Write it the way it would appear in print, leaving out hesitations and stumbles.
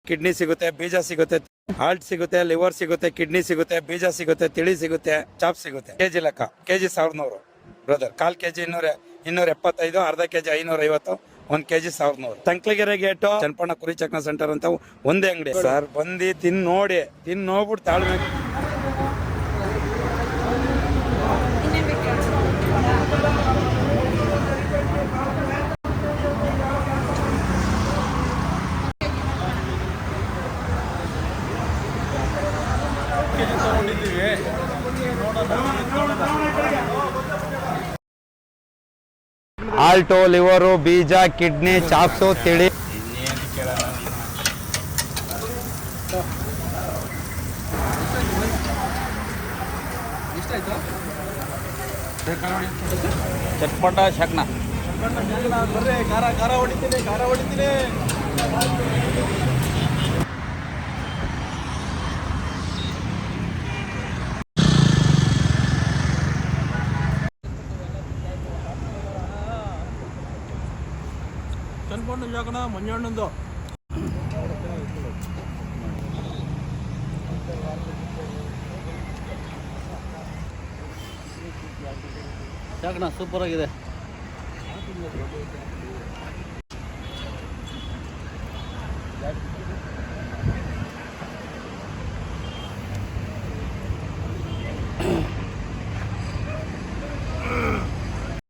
Kidney ಸಿಗುತ್ತೆ, ಬೀಜ ಸಿಗುತ್ತೆ, ಹಾರ್ಟ್ ಸಿಗುತ್ತೆ, ಲಿವರ್ ಸಿಗುತ್ತೆ, ಕಿಡ್ನಿ ಸಿಗುತ್ತೆ, ಬೀಜ ಸಿಗುತ್ತೆ, ತಿಳಿ ಸಿಗುತ್ತೆ, ಚಾಪ್ ಸಿಗುತ್ತೆ. ಕೆಜಿ ಲೆಕ್ಕ, ಕೆಜಿ 1100 ಬ್ರದರ್. 1/4 ಕೆಜಿ 275, ಅರ್ಧ ಕೆಜಿ 550, 1 ಕೆಜಿ 1100. ತಂಕ್ಲಗೆರೆ ಗೇಟು ಚನ್ನಪಣ್ಣ ಕುರಿ ಚಕ್ನ ಸೆಂಟರ್ ಅಂತ ಒಂದೇ ಅಂಗಡಿ ಸರ್. ಬಂದು ತಿನ್ ನೋಡ್ಬಿಟ್ಟು ತಾಳ್ಮೆ. ಆಲ್ಟೋ, ಲಿವರು, ಬೀಜ, ಕಿಡ್ನಿ, ಚಾಪ್ಸು, ತಿಳಿ. ಚಟ್ಪಟ ಶಕ್ನ ಖಾರ ಹೊಡಿತೀನಿ. ಚನ್ಪಣ್ಣ ಜಾಗಣ ಮಂಜಣ್ಣಂದು ಜಾಗಣ ಸೂಪರ್ ಆಗಿದೆ.